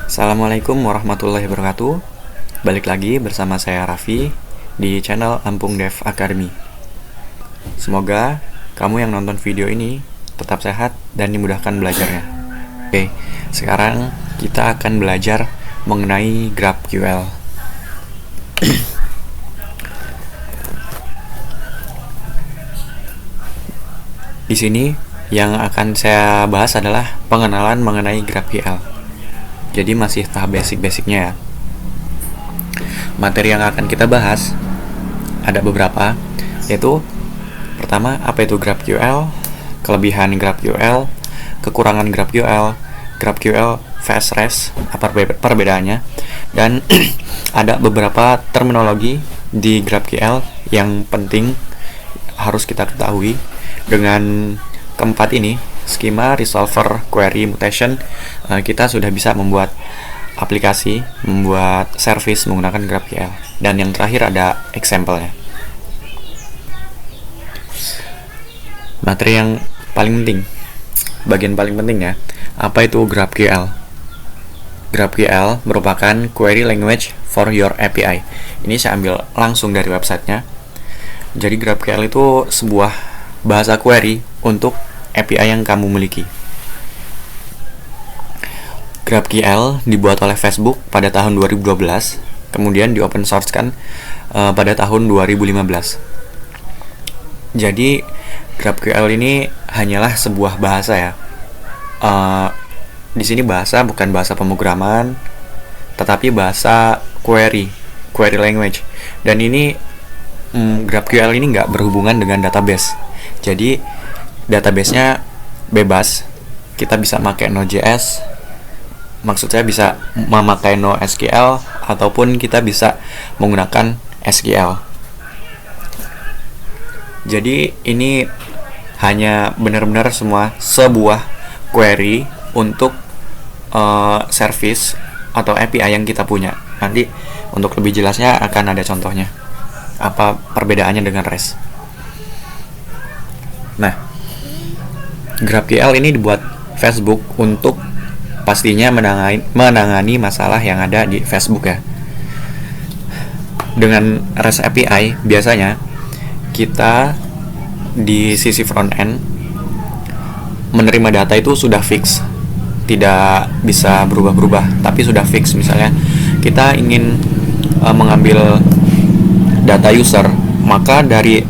Assalamualaikum warahmatullahi wabarakatuh. Balik lagi bersama saya Raffi di channel Lampung Dev Academy. Semoga kamu yang nonton video ini tetap sehat dan dimudahkan belajarnya. Oke, sekarang kita akan belajar mengenai GraphQL. Di sini yang akan saya bahas adalah pengenalan mengenai GraphQL. Jadi masih tahap basic-basicnya ya. Materi yang akan kita bahas ada beberapa, yaitu pertama, apa itu GraphQL, kelebihan GraphQL, kekurangan GraphQL, GraphQL fast REST, apa perbedaannya, dan ada beberapa terminologi di GraphQL yang penting harus kita ketahui. Dengan keempat ini, schema, resolver, query, mutation, kita sudah bisa membuat aplikasi, membuat service menggunakan GraphQL. Dan yang terakhir ada example-nya. Materi yang paling penting, bagian paling penting ya, apa itu GraphQL? GraphQL merupakan query language for your API. Ini saya ambil langsung dari websitenya. Jadi GraphQL itu sebuah bahasa query untuk API yang kamu miliki. GraphQL dibuat oleh Facebook pada tahun 2012, kemudian di open source kan pada tahun 2015. Jadi GraphQL ini hanyalah sebuah bahasa ya. Di sini bahasa bukan bahasa pemrograman, tetapi bahasa query language. Dan ini GraphQL ini nggak berhubungan dengan database. Jadi database-nya bebas. Kita bisa pakai Node.js. Maksud saya bisa memakai NoSQL ataupun kita bisa menggunakan SQL. Jadi ini hanya benar-benar sebuah query untuk service atau API yang kita punya. Nanti untuk lebih jelasnya akan ada contohnya. Apa perbedaannya dengan REST. Nah, GraphQL ini dibuat Facebook untuk pastinya menangani masalah yang ada di Facebook ya. Dengan REST API biasanya kita di sisi front end menerima data itu sudah fix, tidak bisa berubah-berubah, tapi sudah fix. Misalnya kita ingin mengambil data user, maka dari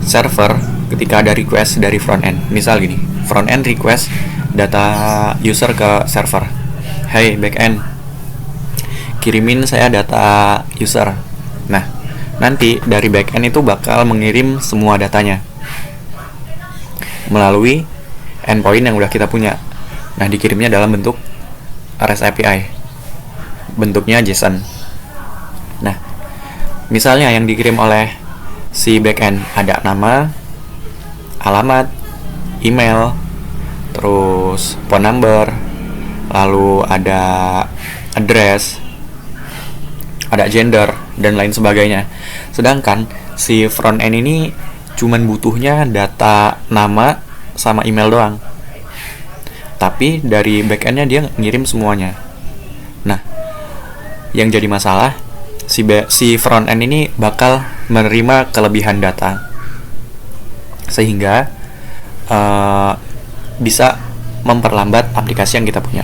server ketika ada request dari front end, misal gini, front end request data user ke server, hey back end, kirimin saya data user. Nah, nanti dari back end itu bakal mengirim semua datanya melalui endpoint yang udah kita punya. Nah, dikirimnya dalam bentuk REST API, bentuknya JSON. Nah, misalnya yang dikirim oleh si backend ada nama, alamat, email, terus phone number, lalu ada address, ada gender, dan lain sebagainya. Sedangkan si front end ini cuman butuhnya data nama sama email doang. Tapi dari backendnya dia ngirim semuanya. Nah, yang jadi masalah, si front end ini bakal menerima kelebihan data, sehingga bisa memperlambat aplikasi yang kita punya.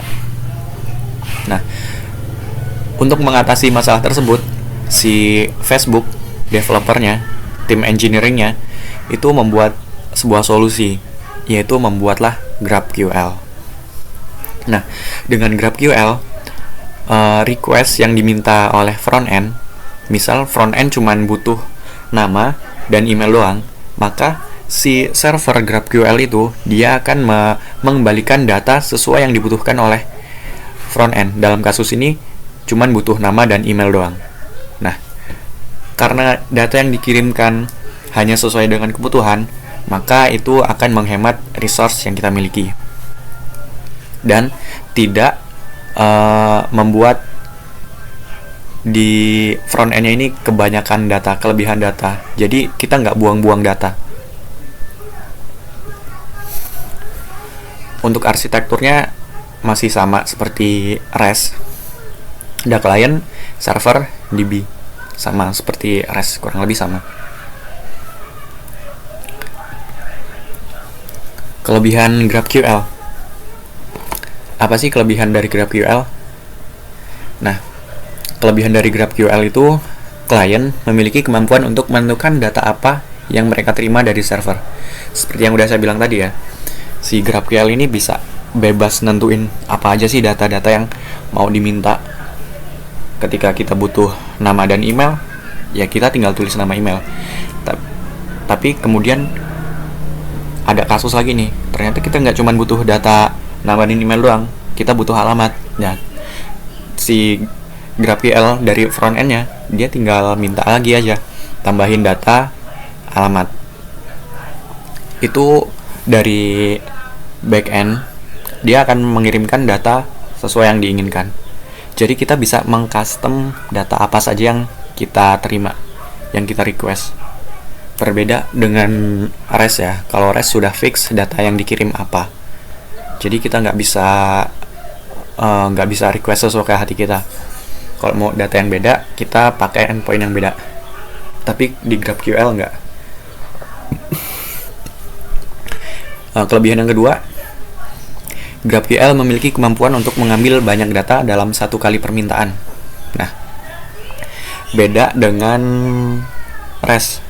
Nah, untuk mengatasi masalah tersebut, si Facebook developernya, tim engineeringnya itu membuat sebuah solusi, yaitu membuatlah GraphQL. Nah, dengan GraphQL, request yang diminta oleh front end, misal front end cuman butuh nama dan email doang, maka si server GraphQL itu dia akan mengembalikan data sesuai yang dibutuhkan oleh front end. Dalam kasus ini cuman butuh nama dan email doang. Nah, karena data yang dikirimkan hanya sesuai dengan kebutuhan, maka itu akan menghemat resource yang kita miliki dan tidak membuat di front end-nya ini kebanyakan data, kelebihan data. Jadi kita nggak buang-buang data. Untuk arsitekturnya masih sama seperti REST. Ada client, server, DB, sama seperti REST, kurang lebih sama. Kelebihan GraphQL. Apa sih kelebihan dari GraphQL? Nah, kelebihan dari GraphQL itu klien memiliki kemampuan untuk menentukan data apa yang mereka terima dari server. Seperti yang udah saya bilang tadi ya, si GraphQL ini bisa bebas nentuin apa aja sih data-data yang mau diminta. Ketika kita butuh nama dan email, ya kita tinggal tulis nama email. Tapi kemudian ada kasus lagi nih, ternyata kita nggak cuma butuh data nama dan email doang, kita butuh alamat. Nah, si GraphQL dari front end-nya, dia tinggal minta lagi aja, tambahin data, alamat. Itu dari back end, dia akan mengirimkan data sesuai yang diinginkan. Jadi kita bisa mengcustom data apa saja yang kita terima, yang kita request. Berbeda dengan REST ya. Kalau REST sudah fix data yang dikirim apa. Jadi kita nggak bisa request sesuai ke hati kita. Kalau mau data yang beda, kita pakai endpoint yang beda. Tapi di GraphQL nggak. Kelebihan yang kedua, GraphQL memiliki kemampuan untuk mengambil banyak data dalam satu kali permintaan. Nah, beda dengan REST.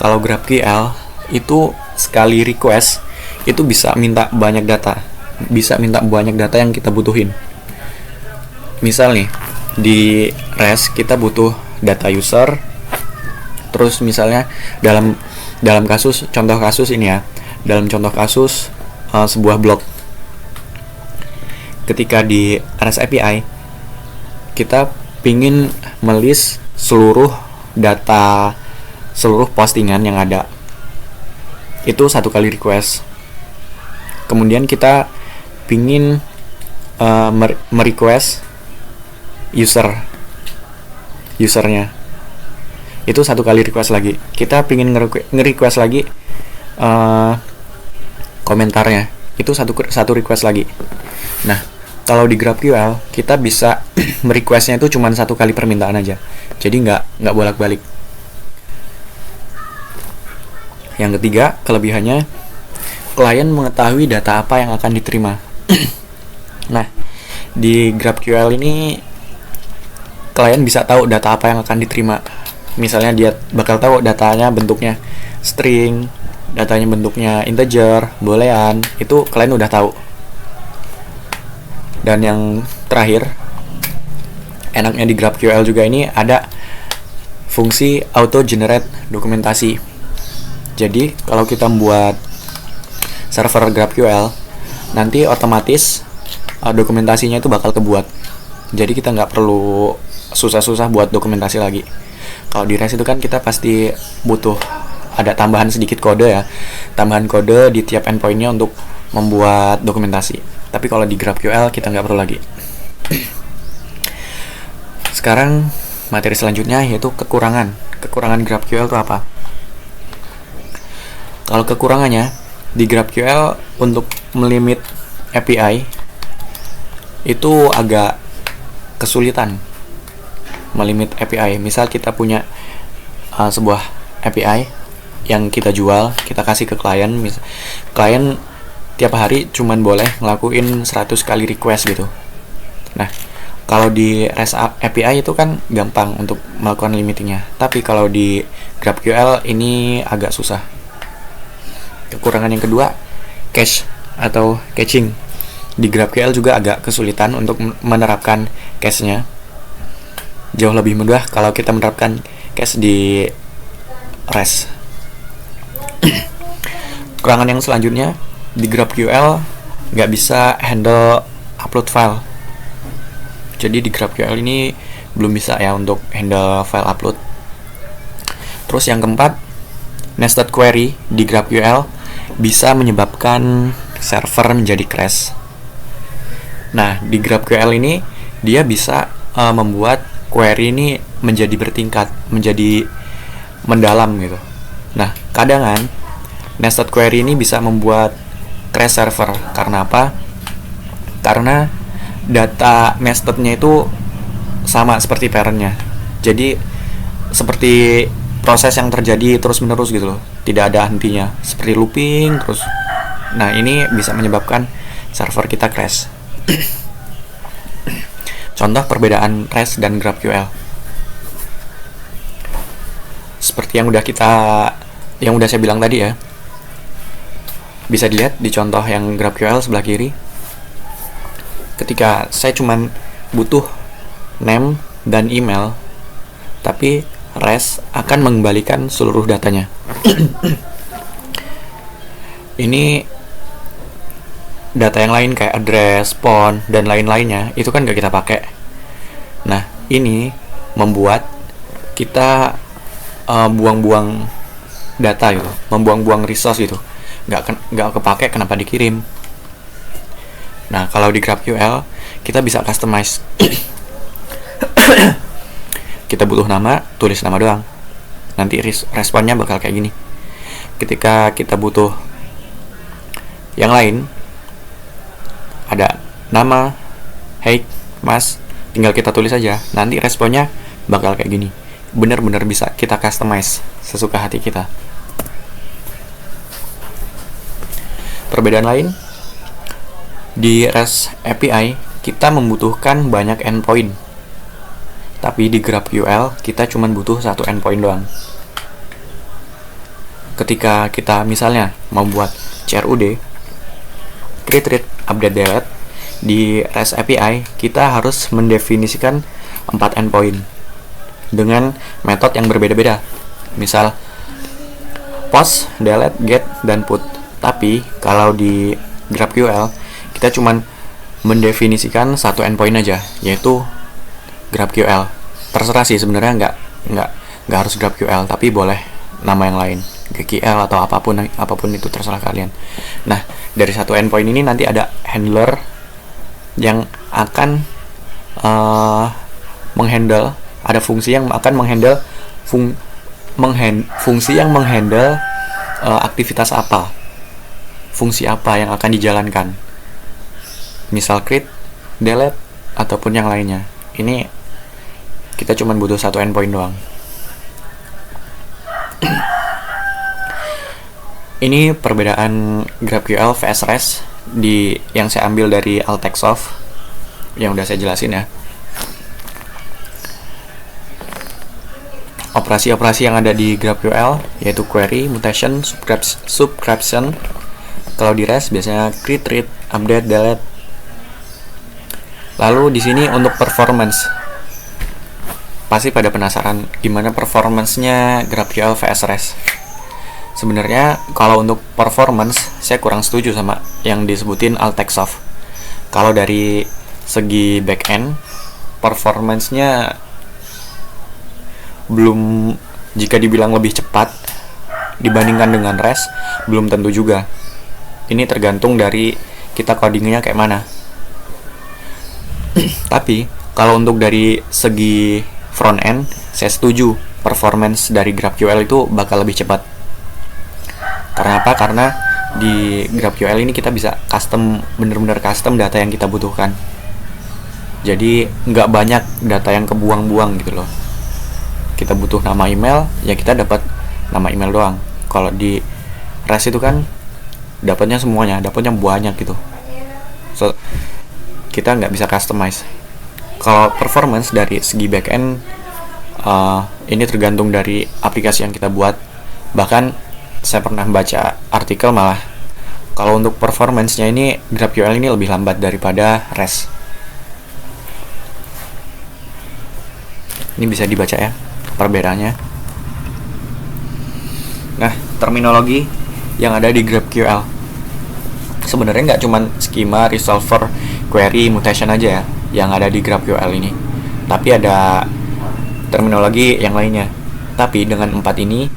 Kalau GraphQL itu sekali request itu bisa minta banyak data, yang kita butuhin. Misal nih, di REST kita butuh data user. Terus misalnya dalam contoh kasus ini ya, dalam contoh kasus sebuah blog. Ketika di REST API kita pingin melist seluruh data, seluruh postingan yang ada, itu satu kali request. Kemudian kita pingin merequest usernya, itu satu kali request lagi. Kita pingin nge-request lagi komentarnya, itu satu request lagi. Nah, kalau di GraphQL kita bisa merequestnya itu cuma satu kali permintaan aja, jadi nggak bolak-balik. Yang ketiga, kelebihannya, klien mengetahui data apa yang akan diterima. Nah, di GraphQL ini klien bisa tahu data apa yang akan diterima. Misalnya dia bakal tahu datanya bentuknya string, datanya bentuknya integer, boolean, itu klien udah tahu. Dan yang terakhir, enaknya di GraphQL juga ini ada fungsi auto generate dokumentasi. Jadi kalau kita membuat server GraphQL, nanti otomatis dokumentasinya itu bakal kebuat. Jadi kita nggak perlu susah-susah buat dokumentasi lagi. Kalau di REST itu kan kita pasti butuh ada tambahan sedikit kode ya, tambahan kode di tiap endpointnya untuk membuat dokumentasi. Tapi kalau di GraphQL kita nggak perlu lagi. Sekarang materi selanjutnya yaitu kekurangan GraphQL itu apa? Kalau kekurangannya di GraphQL untuk melimit API itu agak kesulitan melimit API. Misal kita punya sebuah API yang kita jual, kita kasih ke klien. Klien tiap hari cuman boleh ngelakuin 100 kali request gitu. Nah, kalau di REST API itu kan gampang untuk melakukan limitingnya. Tapi kalau di GraphQL ini agak susah. Kekurangan yang kedua, cache atau caching. Di GraphQL juga agak kesulitan untuk menerapkan cache-nya. Jauh lebih mudah kalau kita menerapkan cache di REST. Kekurangan yang selanjutnya, di GraphQL nggak bisa handle upload file. Jadi di GraphQL ini belum bisa ya untuk handle file upload. Terus yang keempat, nested query di GraphQL bisa menyebabkan server menjadi crash. Nah, di GraphQL ini dia bisa membuat query ini menjadi bertingkat, menjadi mendalam gitu. Nah, kadang nested query ini bisa membuat crash server. Karena apa? karena data nestednya itu sama seperti parentnya. Jadi seperti proses yang terjadi terus menerus gitu loh, tidak ada hentinya, seperti looping terus. Nah, ini bisa menyebabkan server kita crash. Contoh perbedaan REST dan GraphQL. Seperti yang udah saya bilang tadi ya. Bisa dilihat di contoh yang GraphQL sebelah kiri. Ketika saya cuman butuh name dan email, tapi REST akan mengembalikan seluruh datanya. Ini data yang lain kayak address, phone, dan lain-lainnya itu kan gak kita pakai. Nah, ini membuat kita buang-buang data gitu, membuang-buang resource gitu, nggak kepake, kenapa dikirim. Nah, kalau di GraphQL kita bisa customize. Kita butuh nama, tulis nama doang, nanti responnya bakal kayak gini. Ketika kita butuh yang lain, ada nama, hey mas, tinggal kita tulis aja, nanti responnya bakal kayak gini. Bener-bener bisa kita customize sesuka hati kita. Perbedaan lain, di REST API kita membutuhkan banyak endpoint, tapi di GraphQL kita cuma butuh satu endpoint doang. Ketika kita misalnya mau buat CRUD, create, read, update, delete, di REST API kita harus mendefinisikan 4 endpoint dengan metode yang berbeda-beda. Misal post, delete, get, dan put. Tapi kalau di GraphQL kita cuman mendefinisikan satu endpoint aja, yaitu GraphQL. Terserah sih sebenarnya, nggak harus GraphQL, tapi boleh nama yang lain, GQL atau apapun itu terserah kalian. Nah, dari satu endpoint ini nanti ada handler yang akan menghandle, ada fungsi yang akan menghandle fungsi yang menghandle aktivitas apa, fungsi apa yang akan dijalankan. Misal create, delete, ataupun yang lainnya. Ini kita cuma butuh satu endpoint doang. Ini perbedaan GraphQL vs REST yang saya ambil dari Altexoft yang udah saya jelasin ya. Operasi-operasi yang ada di GraphQL yaitu query, mutation, subscription. Kalau di REST biasanya create, read, update, delete. Lalu di sini untuk performance, pasti pada penasaran gimana performance-nya GraphQL vs REST. Sebenarnya kalau untuk performance saya kurang setuju sama yang disebutin Altexoft. Kalau dari segi backend, performance-nya belum, jika dibilang lebih cepat dibandingkan dengan REST, belum tentu juga. Ini tergantung dari kita codingnya kayak mana. Tapi kalau untuk dari segi front end, saya setuju performance dari GraphQL itu bakal lebih cepat. Karena apa? Karena di GraphQL ini kita bisa bener-bener custom data yang kita butuhkan. Jadi nggak banyak data yang kebuang-buang gitu loh. Kita butuh nama email, ya kita dapat nama email doang. Kalau di REST itu kan dapatnya semuanya, dapatnya banyak gitu. So kita nggak bisa customize. Kalau performance dari segi backend, ini tergantung dari aplikasi yang kita buat. Bahkan saya pernah baca artikel malah kalau untuk performance-nya ini GraphQL ini lebih lambat daripada REST. Ini bisa dibaca ya perbedaannya. Nah, terminologi yang ada di GraphQL sebenarnya nggak cuma schema, resolver, query, mutation aja ya yang ada di GraphQL ini, tapi ada terminologi yang lainnya. Tapi dengan 4 ini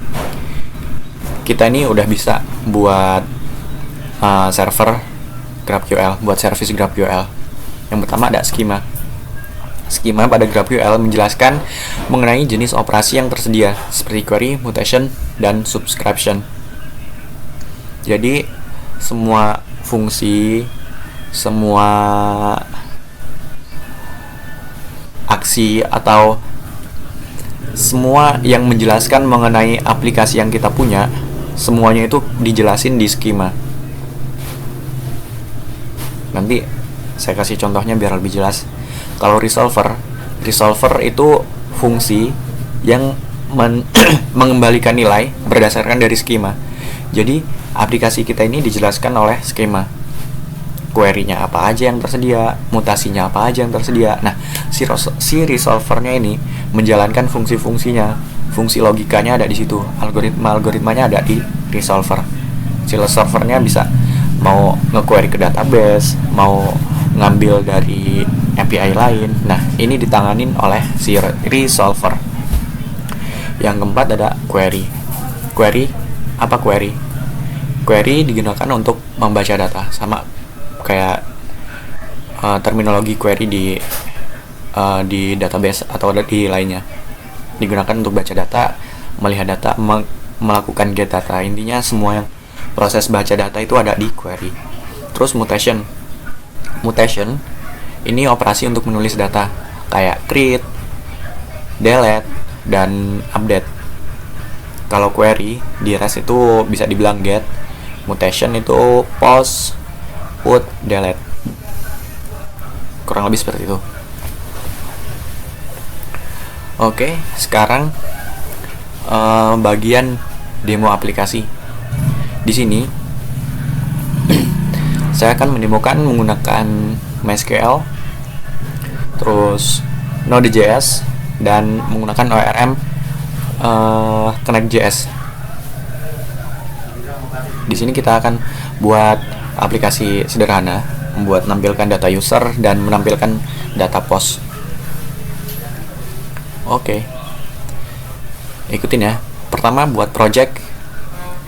kita ini udah bisa buat server GraphQL, buat service GraphQL. Yang pertama ada schema. Schema pada GraphQL menjelaskan mengenai jenis operasi yang tersedia seperti query, mutation, dan subscription. Jadi semua fungsi, semua aksi atau semua yang menjelaskan mengenai aplikasi yang kita punya, semuanya itu dijelasin di skema. Nanti saya kasih contohnya biar lebih jelas. Kalau resolver itu fungsi yang mengembalikan nilai berdasarkan dari skema. Jadi aplikasi kita ini dijelaskan oleh skema. Query-nya apa aja yang tersedia, mutasinya apa aja yang tersedia. Nah, si resolvernya ini menjalankan fungsi-fungsinya, fungsi logikanya ada di situ, algoritmanya ada di resolver. Si resolvernya bisa mau nge-query ke database, mau ngambil dari API lain. Nah, ini ditanganin oleh si resolver. Yang keempat ada query. Apa query? Query digunakan untuk membaca data, sama kayak terminologi query di database atau di lainnya. Digunakan untuk baca data, melihat data, melakukan get data. Intinya semua yang proses baca data itu ada di query. Terus mutation ini operasi untuk menulis data kayak create, delete, dan update. Kalau query di REST itu bisa dibilang get, mutation itu post, put, delete. Kurang lebih seperti itu. Oke, sekarang bagian demo aplikasi. Di sini saya akan mendemokan menggunakan MySQL, terus Node.js, dan menggunakan ORM Connect.js. Di sini kita akan buat aplikasi sederhana, membuat menampilkan data user dan menampilkan data post. Oke, ikutin ya. Pertama buat project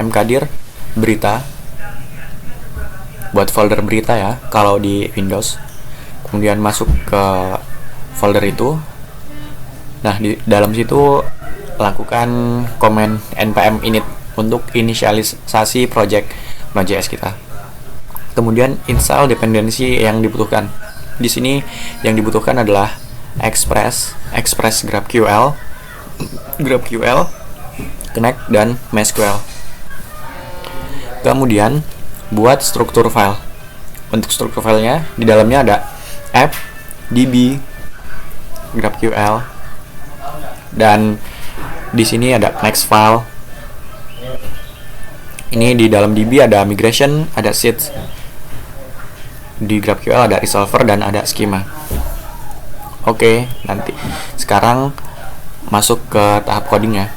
mkdir berita, buat folder berita ya kalau di Windows. Kemudian masuk ke folder itu. Nah, di dalam situ lakukan command npm init untuk inisialisasi project Node.js kita. Kemudian install dependensi yang dibutuhkan. Di sini yang dibutuhkan adalah Express GraphQL, Connect, dan MySQL. Kemudian buat struktur file. Untuk struktur filenya di dalamnya ada app, db, GraphQL, dan di sini ada next file. Ini di dalam db ada migration, ada seeds. Di GraphQL ada resolver dan ada schema. Oke, nanti sekarang masuk ke tahap codingnya.